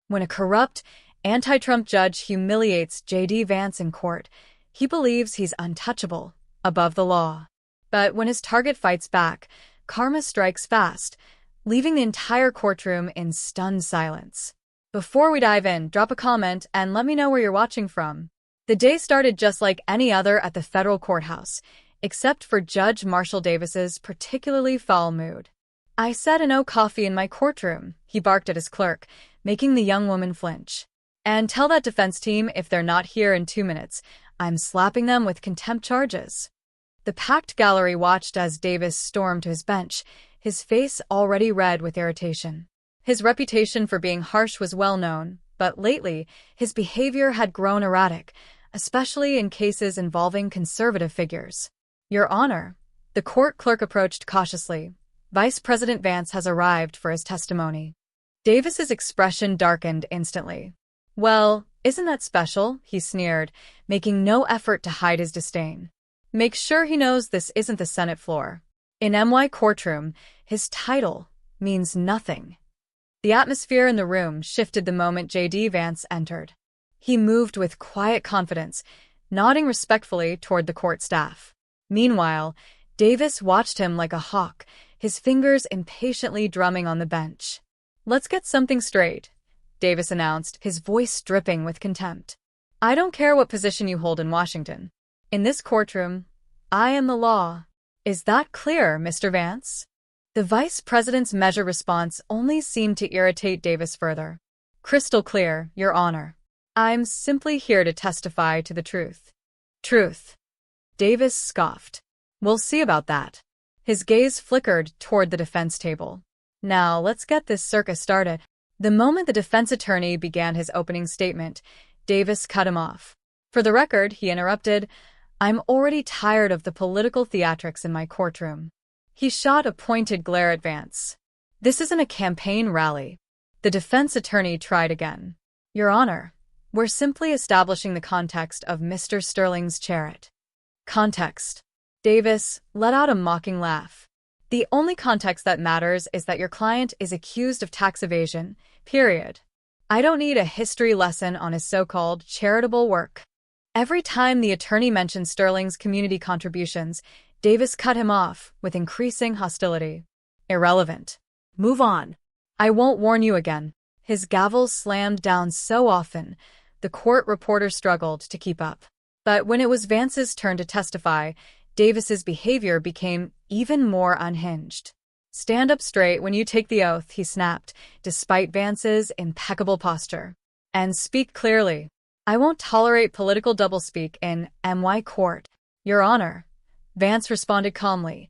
When a corrupt, anti-Trump judge humiliates JD Vance in court, he believes he's untouchable, above the law. But when his target fights back, karma strikes fast, leaving the entire courtroom in stunned silence. Before we dive in, drop a comment and let me know where you're watching from. The day started just like any other at the federal courthouse, except for Judge Marshall Davis's particularly foul mood. "I said no coffee in my courtroom," he barked at his clerk, making the young woman flinch. "And tell that defense team if they're not here in 2 minutes, I'm slapping them with contempt charges." The packed gallery watched as Davis stormed to his bench, his face already red with irritation. His reputation for being harsh was well known, but lately, his behavior had grown erratic, especially in cases involving conservative figures. "Your Honor," the court clerk approached cautiously, "Vice President Vance has arrived for his testimony." Davis's expression darkened instantly. "Well, isn't that special?" he sneered, making no effort to hide his disdain. "Make sure he knows this isn't the Senate floor. In MY Courtroom, his title means nothing." The atmosphere in the room shifted the moment JD Vance entered. He moved with quiet confidence, nodding respectfully toward the court staff. Meanwhile, Davis watched him like a hawk, his fingers impatiently drumming on the bench. "Let's get something straight," Davis announced, his voice dripping with contempt. "I don't care what position you hold in Washington. In this courtroom, I am the law. Is that clear, Mr. Vance?" The vice president's measured response only seemed to irritate Davis further. "Crystal clear, Your Honor. I'm simply here to testify to the truth." "Truth?" Davis scoffed. "We'll see about that." His gaze flickered toward the defense table. "Now, let's get this circus started." The moment the defense attorney began his opening statement, Davis cut him off. "For the record," he interrupted, "I'm already tired of the political theatrics in my courtroom." He shot a pointed glare at Vance. "This isn't a campaign rally." The defense attorney tried again. "Your Honor, we're simply establishing the context of Mr. Sterling's chariot." "Context?" Davis let out a mocking laugh. "The only context that matters is that your client is accused of tax evasion, period. I don't need a history lesson on his so-called charitable work." Every time the attorney mentioned Sterling's community contributions, Davis cut him off with increasing hostility. "Irrelevant. Move on. I won't warn you again." His gavel slammed down so often, the court reporter struggled to keep up. But when it was Vance's turn to testify, Davis's behavior became even more unhinged. "Stand up straight when you take the oath," he snapped, despite Vance's impeccable posture. "And speak clearly. I won't tolerate political doublespeak in MY Court." "Your Honor," Vance responded calmly,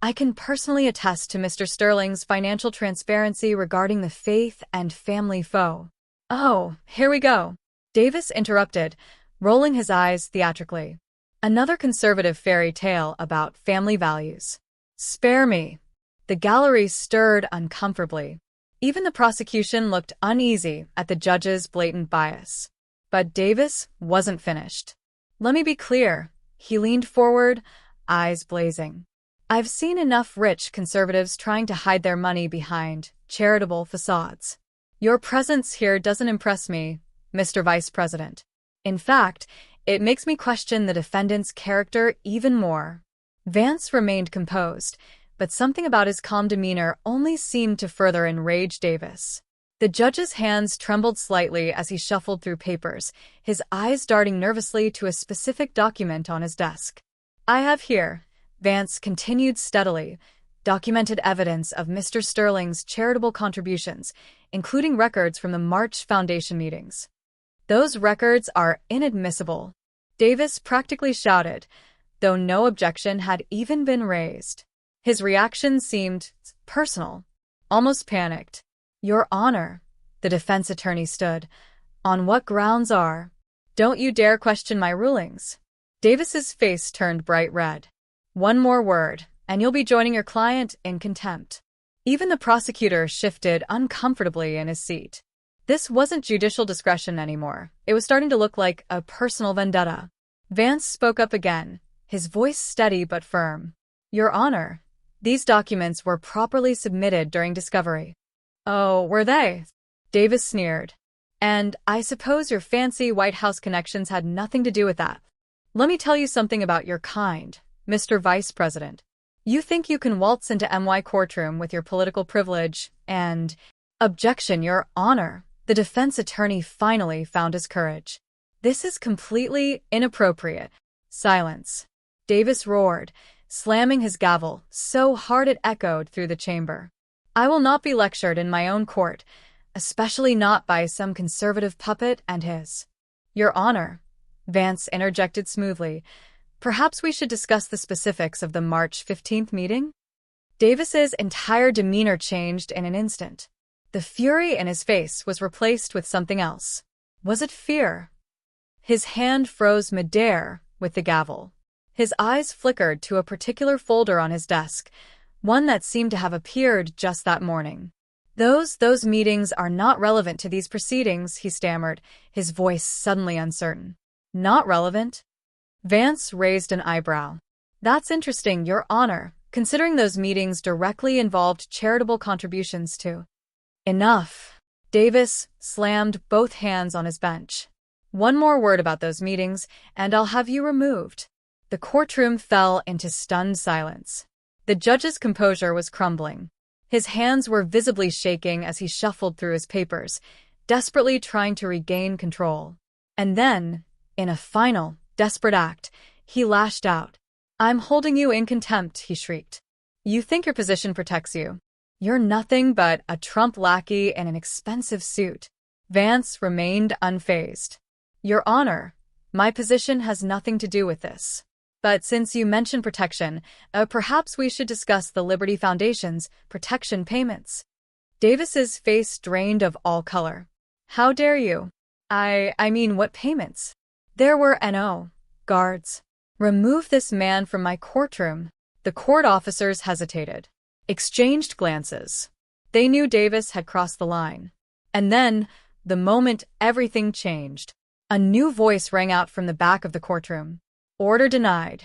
"I can personally attest to Mr. Sterling's financial transparency regarding the faith and family foe." "Oh, here we go," Davis interrupted, rolling his eyes theatrically. "Another conservative fairy tale about family values. Spare me." The gallery stirred uncomfortably. Even the prosecution looked uneasy at the judge's blatant bias. But Davis wasn't finished. "Let me be clear." He leaned forward, eyes blazing. "I've seen enough rich conservatives trying to hide their money behind charitable facades. Your presence here doesn't impress me, Mr. Vice President. In fact, it makes me question the defendant's character even more." Vance remained composed, but something about his calm demeanor only seemed to further enrage Davis. The judge's hands trembled slightly as he shuffled through papers, his eyes darting nervously to a specific document on his desk. "I have here," Vance continued steadily, "documented evidence of Mr. Sterling's charitable contributions, including records from the March Foundation meetings." "Those records are inadmissible," Davis practically shouted, though no objection had even been raised. His reaction seemed personal, almost panicked. "Your Honor," the defense attorney stood, "on what grounds are?" "Don't you dare question my rulings." Davis's face turned bright red. "One more word, and you'll be joining your client in contempt." Even the prosecutor shifted uncomfortably in his seat. This wasn't judicial discretion anymore. It was starting to look like a personal vendetta. Vance spoke up again, his voice steady but firm. "Your Honor, these documents were properly submitted during discovery." "Oh, were they?" Davis sneered. And I suppose your fancy White House connections had nothing to do with that. Let me tell you something about your kind, Mr. Vice President. You think you can waltz into MY Courtroom with your political privilege and— Objection, Your Honor. The defense attorney finally found his courage. This is completely inappropriate. Silence. Davis roared, slamming his gavel so hard it echoed through the chamber. I will not be lectured in my own court, especially not by some conservative puppet and his— Your Honor, Vance interjected smoothly, perhaps we should discuss the specifics of the March 15th meeting? Davis's entire demeanor changed in an instant. The fury in his face was replaced with something else. Was it fear? His hand froze midair with the gavel. His eyes flickered to a particular folder on his desk, one that seemed to have appeared just that morning. Those meetings are not relevant to these proceedings, he stammered, his voice suddenly uncertain. Not relevant? Vance raised an eyebrow. That's interesting, Your Honor, considering those meetings directly involved charitable contributions to— Enough. Davis slammed both hands on his bench. One more word about those meetings, and I'll have you removed. The courtroom fell into stunned silence. The judge's composure was crumbling. His hands were visibly shaking as he shuffled through his papers, desperately trying to regain control. And then, in a final, desperate act, he lashed out. I'm holding you in contempt, he shrieked. You think your position protects you? You're nothing but a Trump lackey in an expensive suit. Vance remained unfazed. Your Honor, my position has nothing to do with this. But since you mentioned protection, perhaps we should discuss the Liberty Foundation's protection payments. Davis's face drained of all color. How dare you? I mean, what payments? There were no guards. Remove this man from my courtroom. The court officers hesitated, exchanged glances. They knew Davis had crossed the line. And then, the moment everything changed, a new voice rang out from the back of the courtroom. Order denied.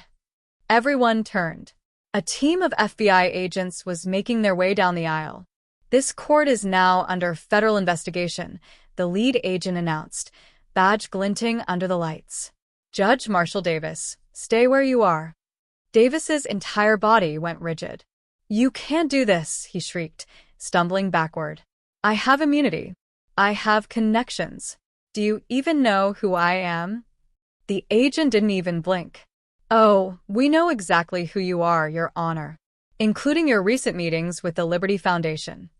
Everyone turned. A team of FBI agents was making their way down the aisle. This court is now under federal investigation, the lead agent announced, badge glinting under the lights. Judge Marshall Davis, stay where you are. Davis's entire body went rigid. You can't do this, he shrieked, stumbling backward. I have immunity. I have connections. Do you even know who I am? The agent didn't even blink. Oh, we know exactly who you are, Your Honor, including your recent meetings with the Liberty Foundation.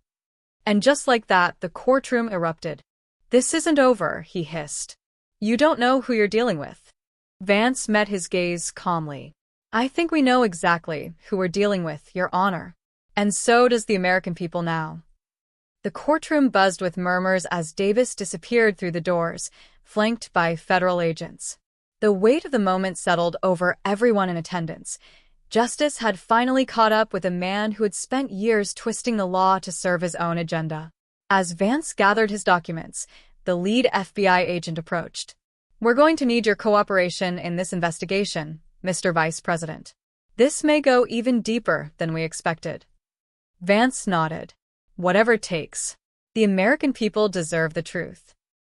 And just like that, the courtroom erupted. This isn't over, he hissed. You don't know who you're dealing with. Vance met his gaze calmly. I think we know exactly who we're dealing with, Your Honor. And so does the American people now. The courtroom buzzed with murmurs as Davis disappeared through the doors, flanked by federal agents. The weight of the moment settled over everyone in attendance. Justice had finally caught up with a man who had spent years twisting the law to serve his own agenda. As Vance gathered his documents, the lead FBI agent approached. We're going to need your cooperation in this investigation, Mr. Vice President. This may go even deeper than we expected. Vance nodded. Whatever it takes. The American people deserve the truth.